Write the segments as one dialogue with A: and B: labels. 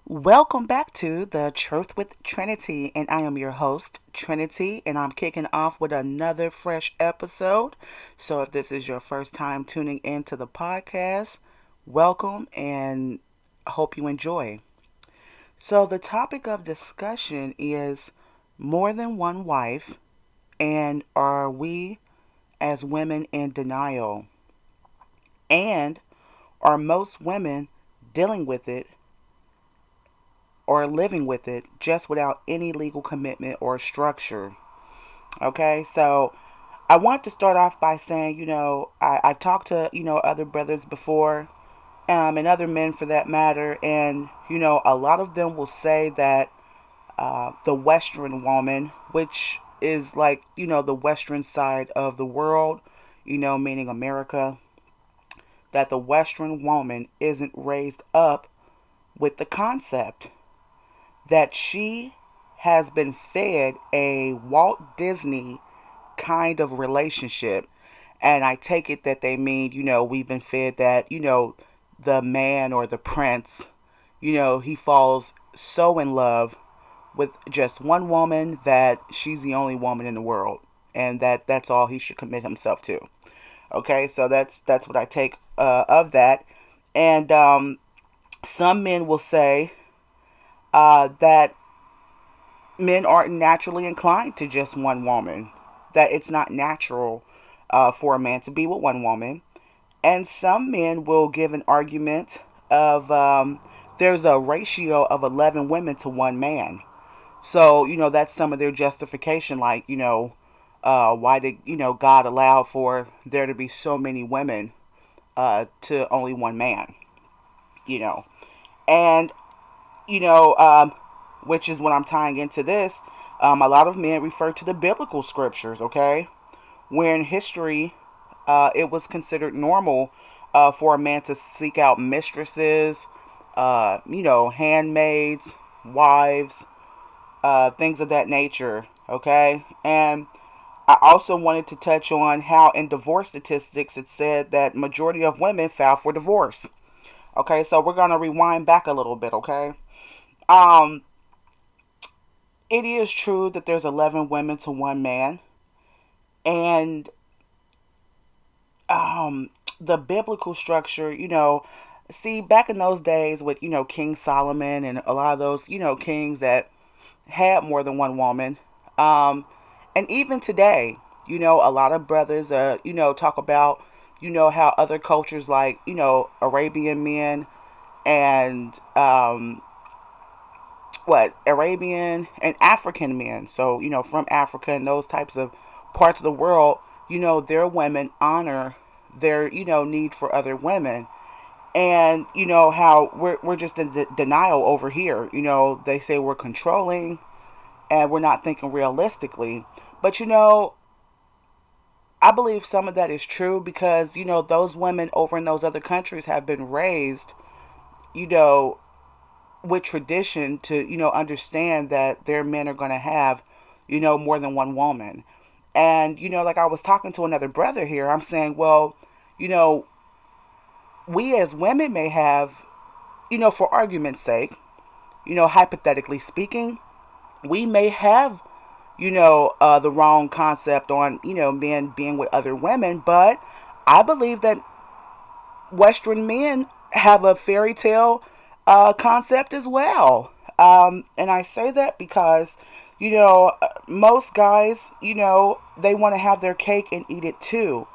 A: Welcome back to The Truth with Trinity, and I am your host, Trinity, and I'm kicking off with another fresh episode. So, if this is your first time tuning into the podcast, welcome and I hope you enjoy. So, the topic of discussion is more than one wife, and are we as women in denial? And are most women dealing with it or living with it just without any legal commitment or structure? Okay, so I want to start off by saying, I've talked to, other brothers before, and other men for that matter, and, a lot of them will say that the Western woman, which is like, the Western side of the world, meaning America, that the Western woman isn't raised up with the concept that she has been fed a Walt Disney kind of relationship. And I take it that they mean, we've been fed that, the man or the prince, he falls so in love with just one woman that she's the only woman in the world. And that's all he should commit himself to. Okay, so that's what I take of that. And some men will say that men aren't naturally inclined to just one woman, that it's not natural for a man to be with one woman. And some men will give an argument of there's a ratio of 11 women to one man. So, that's some of their justification, like, why did, God allow for there to be so many women to only one man, you know. And, you know, um, which is what I'm tying into this. A lot of men refer to the biblical scriptures, okay? Where in history, it was considered normal for a man to seek out mistresses, handmaids, wives, things of that nature, okay? And I also wanted to touch on how in divorce statistics it said that majority of women file for divorce. Okay, so we're gonna rewind back a little bit, okay? Um, it is true that there's 11 women to one man, and the biblical structure, see back in those days with King Solomon and a lot of those kings that had more than one woman, um, and even today, a lot of brothers, talk about how other cultures like Arabian men and Arabian and African men. So, from Africa and those types of parts of the world, their women honor their, need for other women. And, how we're just in denial over here. They say we're controlling and we're not thinking realistically. But, I believe some of that is true because, those women over in those other countries have been raised, you know, with tradition to understand that their men are going to have more than one woman. And like I was talking to another brother here, I'm saying, well, you know we as women may have, for argument's sake, hypothetically speaking, we may have the wrong concept on men being with other women. But I believe that Western men have a fairy tale concept as well. And I say that because, most guys, they want to have their cake and eat it too.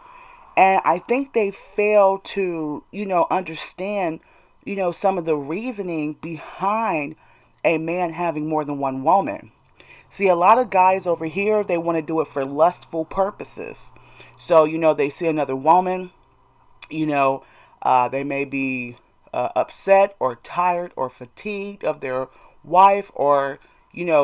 A: And I think they fail to, understand, some of the reasoning behind a man having more than one woman. See, a lot of guys over here, they want to do it for lustful purposes. So, they see another woman, you know, they may be upset or tired or fatigued of their wife or,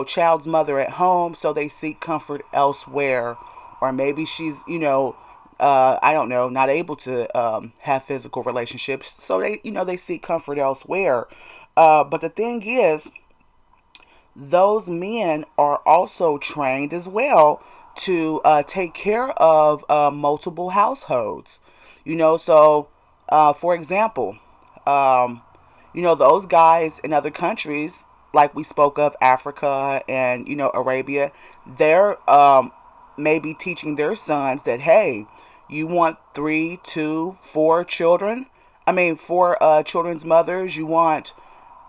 A: child's mother at home. So they seek comfort elsewhere. Or maybe she's, I don't know, not able to have physical relationships. So they, they seek comfort elsewhere. But the thing is, those men are also trained as well to take care of multiple households. So for example, um, those guys in other countries, like we spoke of, Africa and, Arabia, they're maybe teaching their sons that, hey, you want three, two, four children? I mean, four children's mothers.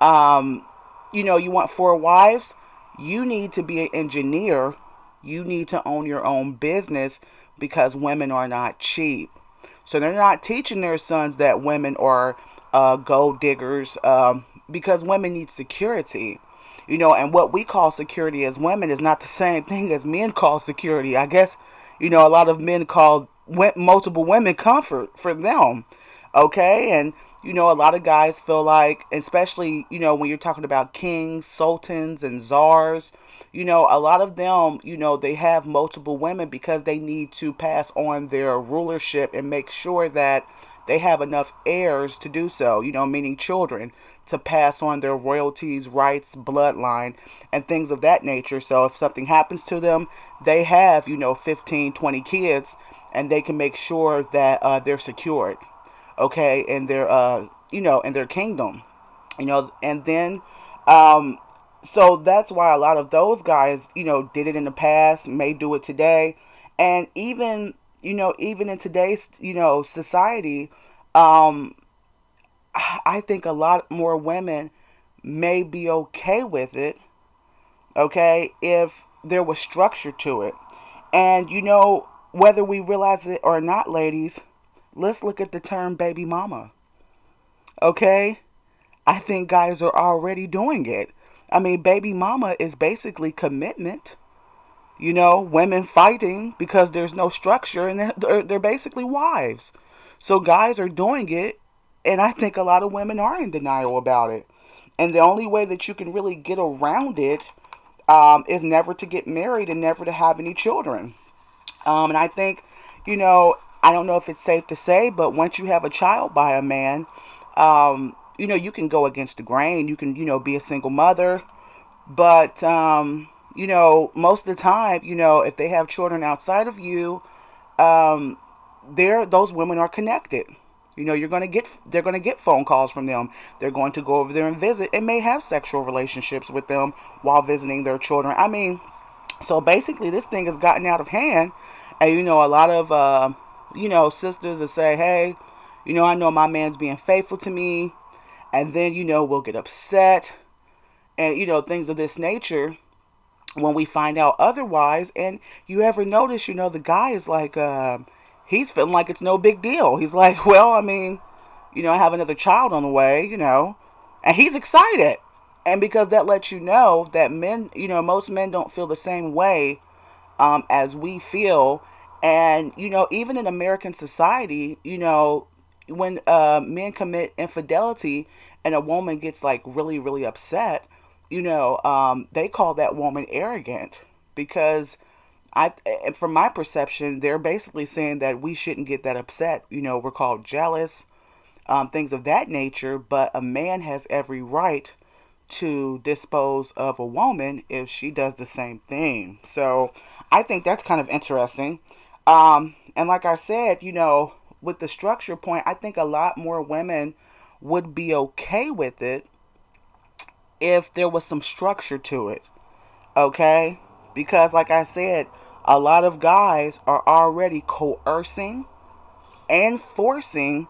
A: Um, you want four wives. You need to be an engineer. You need to own your own business because women are not cheap. So they're not teaching their sons that women are gold diggers, because women need security. And what we call security as women is not the same thing as men call security. I guess, a lot of men call multiple women comfort for them. Okay. And, a lot of guys feel like, especially, when you're talking about kings, sultans, and czars, a lot of them, they have multiple women because they need to pass on their rulership and make sure that they have enough heirs to do so, meaning children, to pass on their royalties, rights, bloodline, and things of that nature. So if something happens to them, they have, 15, 20 kids, and they can make sure that they're secured, okay, in their, in their kingdom, and then, so that's why a lot of those guys, did it in the past, may do it today. And even, even in today's, society, um, I think a lot more women may be okay with it, okay, if there was structure to it. And, whether we realize it or not, ladies, let's look at the term baby mama, okay? I think guys are already doing it. I mean, baby mama is basically commitment. Women fighting because there's no structure, and they're basically wives. So guys are doing it, and I think a lot of women are in denial about it. And the only way that you can really get around it, is never to get married and never to have any children. And I think, I don't know if it's safe to say, but once you have a child by a man, you can go against the grain. You can, be a single mother. But, most of the time, if they have children outside of you, those women are connected. They're going to get phone calls from them. They're going to go over there and visit and may have sexual relationships with them while visiting their children. I mean, so basically this thing has gotten out of hand. And, a lot of, sisters will say, hey, I know my man's being faithful to me. And then, we'll get upset and, things of this nature when we find out otherwise. And you ever notice, the guy is like, he's feeling like it's no big deal. He's like, well, I mean, I have another child on the way, and he's excited. And because that lets you know that men, most men don't feel the same way, as we feel. And, even in American society, when men commit infidelity and a woman gets like really, really upset, they call that woman arrogant because from my perception, they're basically saying that we shouldn't get that upset. We're called jealous, things of that nature, but a man has every right to dispose of a woman if she does the same thing. So I think that's kind of interesting. And like I said, with the structure point, I think a lot more women would be okay with it if there was some structure to it. Okay? Because like I said, a lot of guys are already coercing and forcing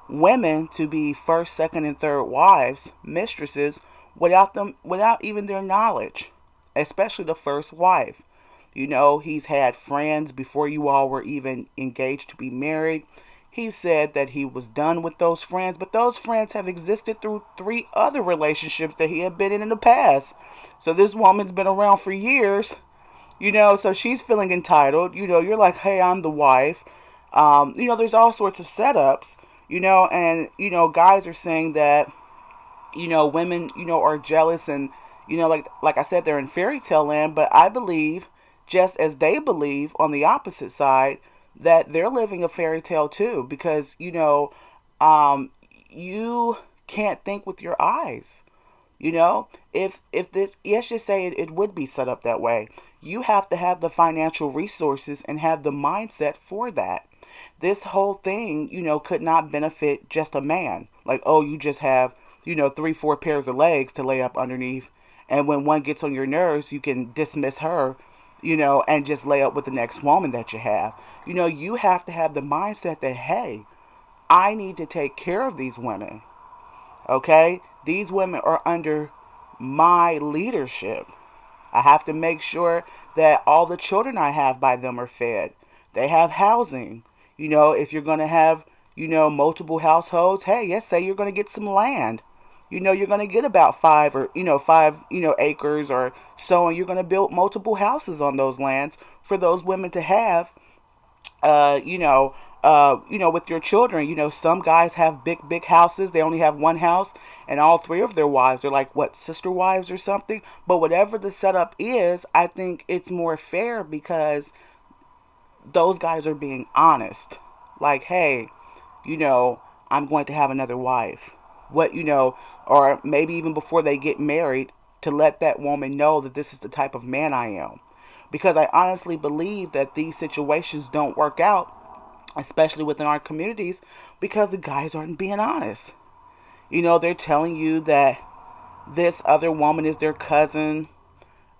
A: women to be first, second, and third wives, mistresses, without even their knowledge, especially the first wife. He's had friends before you all were even engaged to be married. He said that he was done with those friends, but those friends have existed through 3 other relationships that he had been in the past. So this woman's been around for years, so she's feeling entitled. You're like, hey, I'm the wife. There's all sorts of setups, and, guys are saying that, women, are jealous and, like I said, they're in fairy tale land, but I believe, just as they believe on the opposite side, that they're living a fairy tale too, because, you can't think with your eyes. If this, let's just say it would be set up that way, you have to have the financial resources and have the mindset for that. This whole thing, could not benefit just a man. Like, oh, you just have three, four pairs of legs to lay up underneath. And when one gets on your nerves, you can dismiss her, and just lay up with the next woman that you have. You have to have the mindset that, hey, I need to take care of these women. Okay? These women are under my leadership. I have to make sure that all the children I have by them are fed. They have housing. If you're going to have, multiple households, hey, yes, say you're going to get some land. You're going to get about 5 acres or so, and you're going to build multiple houses on those lands for those women to have, with your children. Some guys have big, big houses. They only have one house, and all three of their wives are like, what, sister wives or something? But whatever the setup is, I think it's more fair because those guys are being honest. Like, hey, I'm going to have another wife. What, or maybe even before they get married, to let that woman know that this is the type of man I am. Because I honestly believe that these situations don't work out, especially within our communities, because the guys aren't being honest. They're telling you that this other woman is their cousin.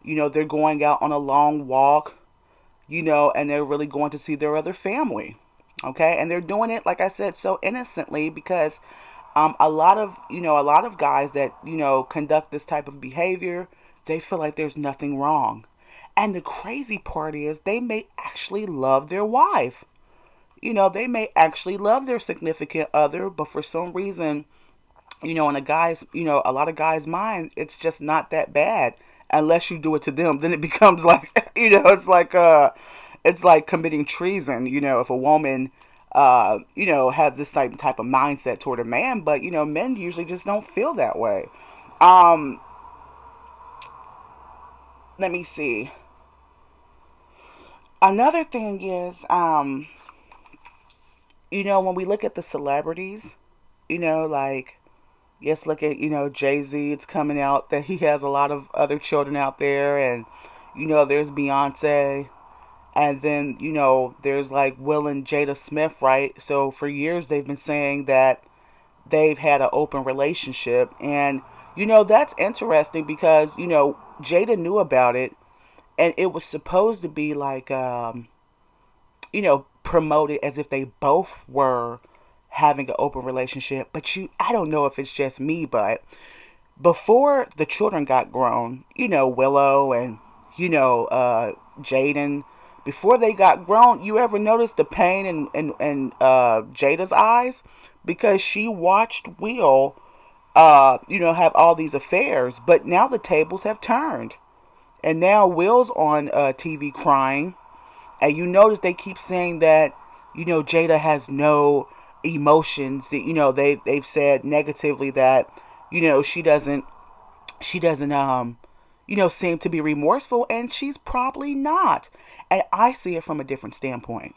A: They're going out on a long walk, and they're really going to see their other family. Okay. And they're doing it, like I said, so innocently because a lot of guys that, conduct this type of behavior, they feel like there's nothing wrong. And the crazy part is they may actually love their wife. They may actually love their significant other, but for some reason, in a lot of guys' mind, it's just not that bad unless you do it to them. Then it becomes like, it's like committing treason, if a woman, has this type of mindset toward a man, but, men usually just don't feel that way. Let me see. Another thing is, when we look at the celebrities, like, yes, look at, Jay-Z, it's coming out that he has a lot of other children out there, and, there's Beyonce, and then, there's like Will and Jada Smith, right? So for years they've been saying that they've had an open relationship, and, that's interesting because, Jada knew about it, and it was supposed to be like, promoted as if they both were having an open relationship. But I don't know if it's just me, but before the children got grown, Willow and, Jaden, before they got grown, you ever notice the pain in Jada's eyes? Because she watched Will, have all these affairs. But now the tables have turned. And now Will's on TV crying. And you notice they keep saying that, Jada has no emotions. That, they've said negatively that, she doesn't, seem to be remorseful, and she's probably not. And I see it from a different standpoint.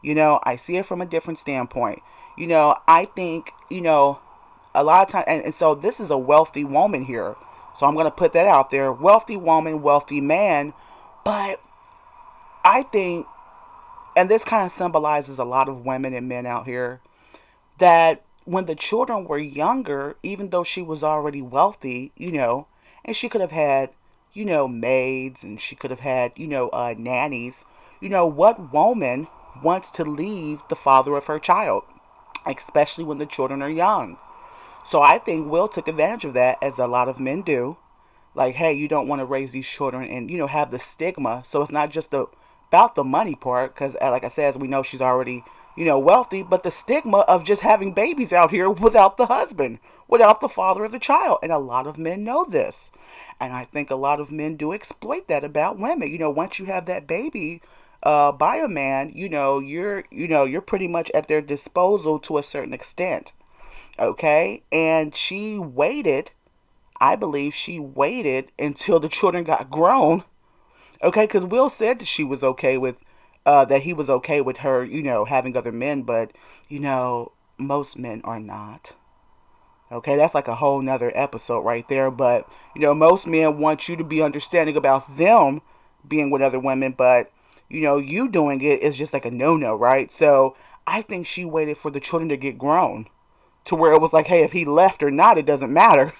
A: I see it from a different standpoint. I think, a lot of times, and so this is a wealthy woman here. So I'm going to put that out there. Wealthy woman, wealthy man. But I think, and this kind of symbolizes a lot of women and men out here, that when the children were younger, even though she was already wealthy, and she could have had, maids, and she could have had, nannies, what woman wants to leave the father of her child, especially when the children are young? So I think Will took advantage of that, as a lot of men do. Like, hey, you don't want to raise these children and, have the stigma. So it's not just about the money part, because like I said, as we know, she's already, wealthy, but the stigma of just having babies out here without the husband, without the father of the child. And a lot of men know this. And I think a lot of men do exploit that about women. Once you have that baby by a man, you're pretty much at their disposal to a certain extent. Okay? And she waited, I believe she waited until the children got grown. Okay? Because Will said that she was okay with, that he was okay with her, having other men, but, most men are not. Okay? That's like a whole nother episode right there. But, most men want you to be understanding about them being with other women, but, you doing it is just like a no-no, right? So I think she waited for the children to get grown. to where it was like, hey, if he left or not, it doesn't matter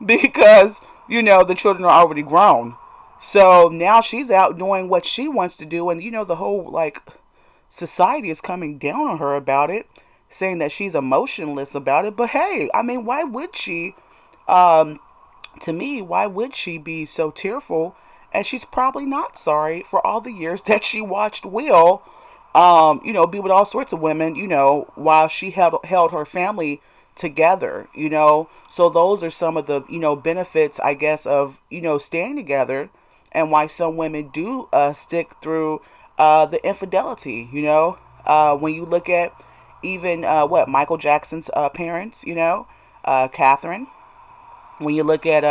A: because, the children are already grown. So now she's out doing what she wants to do. And, the whole like society is coming down on her about it, saying that she's emotionless about it. But hey, I mean, why would she? Um, to me, why would she be so tearful? And she's probably not sorry for all the years that she watched Will, be with all sorts of women, while she held her family together, So those are some of the, benefits, I guess, of, staying together, and why some women do stick through the infidelity, when you look at even Michael Jackson's parents, Catherine. When you look at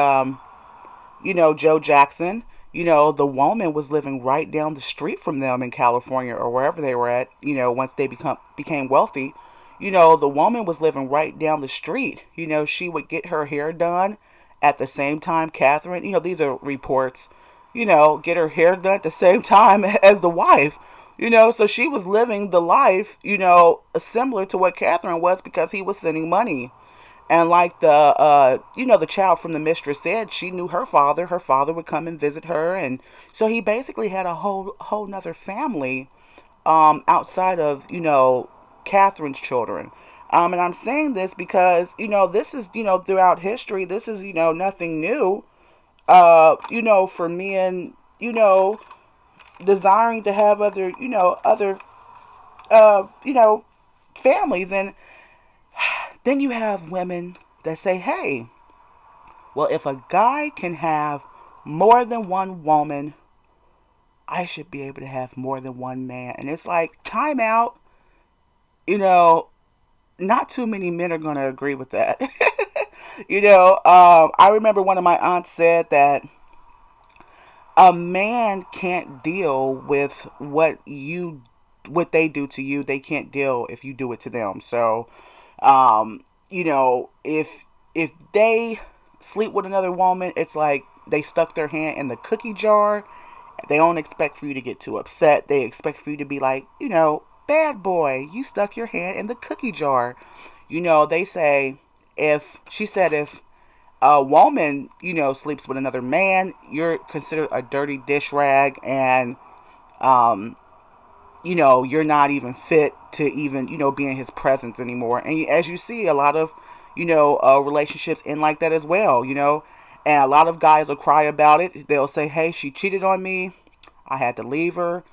A: Joe Jackson, the woman was living right down the street from them in California or wherever they were at, once they became wealthy. The woman was living right down the street. She would get her hair done at the same time Catherine, these are reports, get her hair done at the same time as the wife. So she was living the life, similar to what Catherine was, because he was sending money. And like the child from the mistress said, she knew her father. Her father would come and visit her, and so he basically had a whole nother family, outside of Catherine's children. And I'm saying this because this is throughout history. This is nothing new. For men, desiring to have other families. And then you have women that say, hey, well, if a guy can have more than one woman, I should be able to have more than one man. And it's like, time out. Not too many men are going to agree with that. I remember one of my aunts said that a man can't deal with what they do to you. They can't deal if you do it to them. So, if they sleep with another woman, it's like they stuck their hand in the cookie jar. They don't expect for you to get too upset. They expect for you to be like, bad boy, you stuck your hand in the cookie jar. They say, if a woman, sleeps with another man, you're considered a dirty dish rag, and, you're not even fit to even, be in his presence anymore. And as you see, a lot of, relationships end like that as well, and a lot of guys will cry about it. They'll say, hey, she cheated on me, I had to leave her.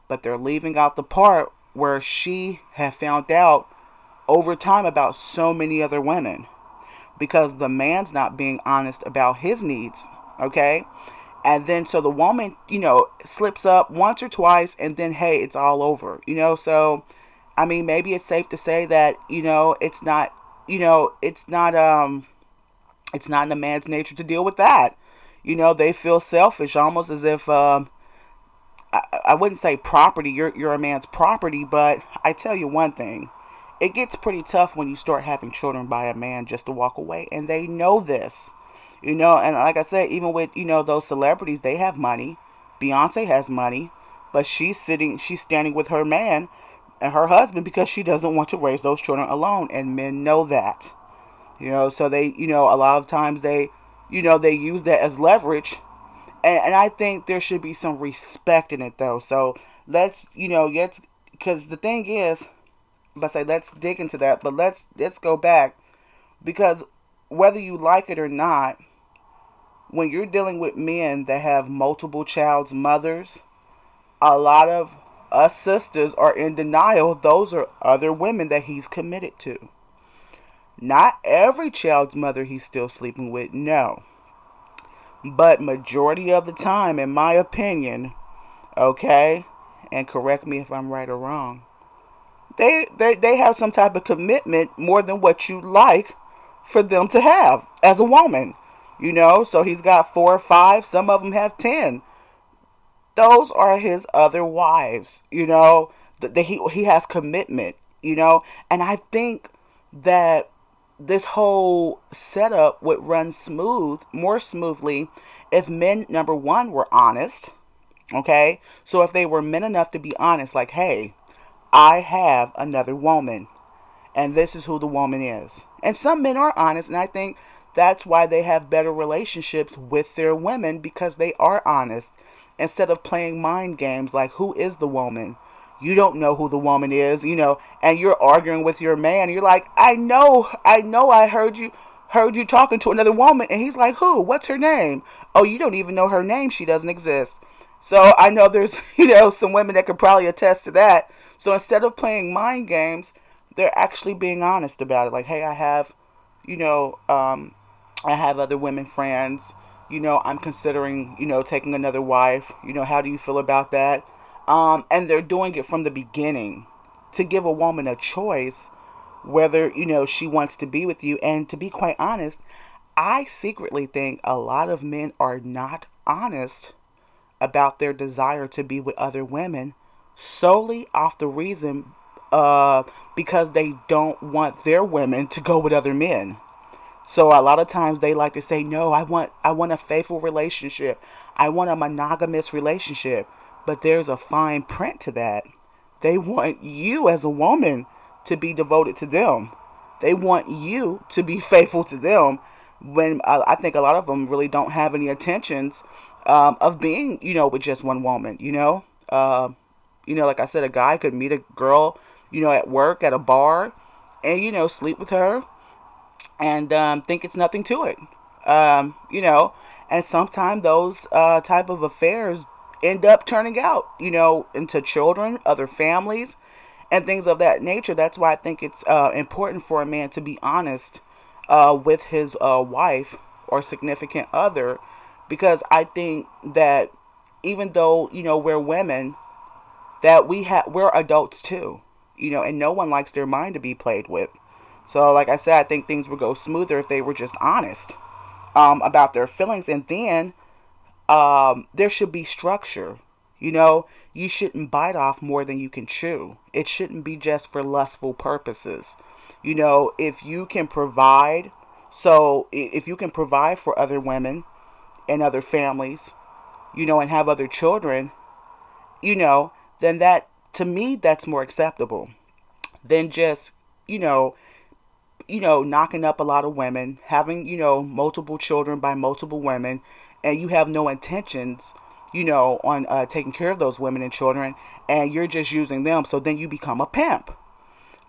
A: But they're leaving out the part where she had found out over time about so many other women, because the man's not being honest about his needs. Okay. And then so the woman, slips up once or twice, and then, hey, it's all over, so I mean, maybe it's safe to say that, it's not, it's not in a man's nature to deal with that. They feel selfish, almost as if, I wouldn't say property, you're a man's property, but I tell you one thing, it gets pretty tough when you start having children by a man just to walk away, and they know this, and like I said, even with, those celebrities, they have money. Beyonce has money, but she's standing with her man and her husband because she doesn't want to raise those children alone, and men know that, so they, a lot of times they use that as leverage. And I think there should be some respect in it, though. So let's, because the thing is, let's dig into that, but let's go back, because whether you like it or not, when you're dealing with men that have multiple child's mothers, a lot of us sisters are in denial. Those are other women that he's committed to. Not every child's mother he's still sleeping with, no. But majority of the time, in my opinion, okay, and correct me if I'm right or wrong, they have some type of commitment more than what you like for them to have as a woman. So he's got 4 or 5, some of them have 10. Those are his other wives, he has commitment, and I think that this whole setup would run more smoothly, if men, number one, were honest. Okay. So if they were men enough to be honest, like, hey, I have another woman, and this is who the woman is. And some men are honest, and I think that's why they have better relationships with their women, because they are honest instead of playing mind games like, who is the woman? You don't know who the woman is, and you're arguing with your man. You're like, I heard you talking to another woman. And he's like, who? What's her name? Oh, you don't even know her name. She doesn't exist. So I know there's, some women that could probably attest to that. So instead of playing mind games, they're actually being honest about it. Like, hey, you know, um, I have other women friends. I'm considering, taking another wife. How do you feel about that? And they're doing it from the beginning to give a woman a choice whether, she wants to be with you. And to be quite honest, I secretly think a lot of men are not honest about their desire to be with other women solely off the reason because they don't want their women to go with other men. So a lot of times they like to say, no, I want a faithful relationship. I want a monogamous relationship. But there's a fine print to that. They want you as a woman to be devoted to them. They want you to be faithful to them, when I think a lot of them really don't have any intentions of being, with just one woman. Like I said, a guy could meet a girl, at work, at a bar, and, sleep with her and think it's nothing to it. And sometimes those type of affairs end up turning out, into children, other families, and things of that nature. That's why I think it's important for a man to be honest with his wife or significant other, because I think that even though, we're women, that we're adults too, and no one likes their mind to be played with. So, like I said, I think things would go smoother if they were just honest about their feelings. And then there should be structure. You shouldn't bite off more than you can chew. It shouldn't be just for lustful purposes. If you can provide, so if you can provide for other women and other families, and have other children, then that, to me, that's more acceptable than just, knocking up a lot of women, having, multiple children by multiple women, and you have no intentions, on taking care of those women and children, and you're just using them. So then you become a pimp.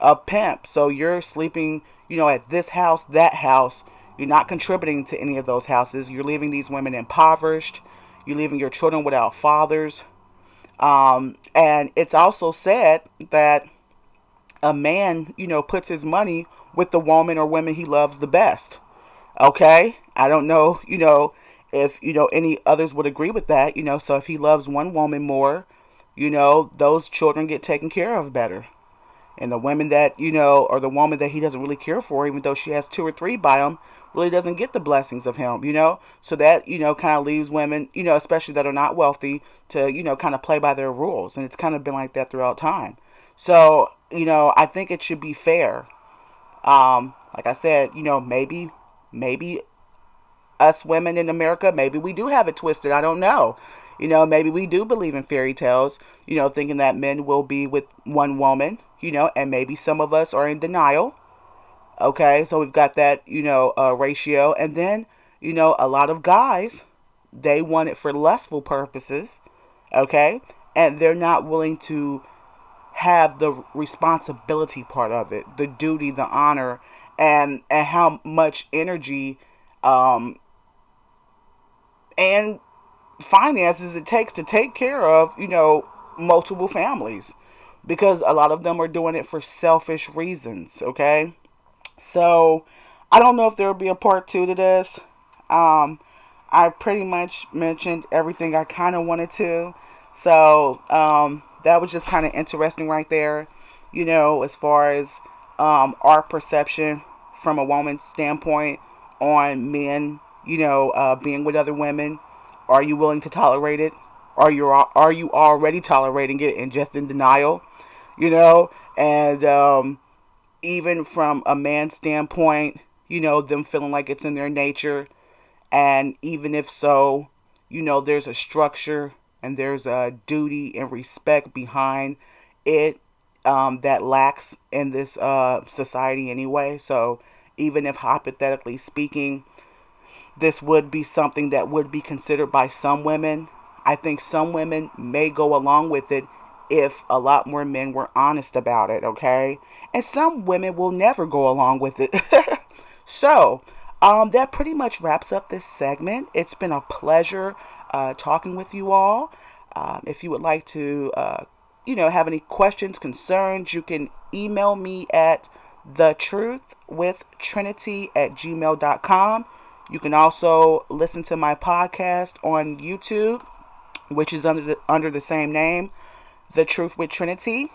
A: A pimp. So you're sleeping, at this house, that house. You're not contributing to any of those houses. You're leaving these women impoverished. You're leaving your children without fathers. And it's also said that a man, puts his money with the woman or women he loves the best. Okay? I don't know, if, any others would agree with that, so if he loves one woman more, those children get taken care of better. And the women that, or the woman that he doesn't really care for, even though she has two or three by him, really doesn't get the blessings of him, So that, kind of leaves women, especially that are not wealthy, to, kind of play by their rules. And it's kind of been like that throughout time. So, I think it should be fair. Like I said, maybe us women in America, maybe we do have it twisted. I don't know. Maybe we do believe in fairy tales, thinking that men will be with one woman, and maybe some of us are in denial. Okay, so we've got that, ratio. And then, a lot of guys, they want it for lustful purposes. Okay, and they're not willing to have the responsibility part of it, the duty, the honor, and how much energy and finances it takes to take care of, multiple families, because a lot of them are doing it for selfish reasons. Okay, so I don't know if there will be a part two to this. I pretty much mentioned everything I kind of wanted to, so that was just kind of interesting right there, as far as our perception from a woman's standpoint on men, being with other women. Are you willing to tolerate it? Are you already tolerating it and just in denial? And even from a man's standpoint, them feeling like it's in their nature. And even if so, there's a structure and there's a duty and respect behind it. that lacks in this society anyway. So even if hypothetically speaking, this would be something that would be considered by some women, I think some women may go along with it if a lot more men were honest about it, okay? And some women will never go along with it. So, that pretty much wraps up this segment. It's been a pleasure talking with you all. If you would like to, have any questions, concerns, you can email me at thetruthwithtrinity@gmail.com. You can also listen to my podcast on YouTube, which is under the same name, The Truth with Trinity.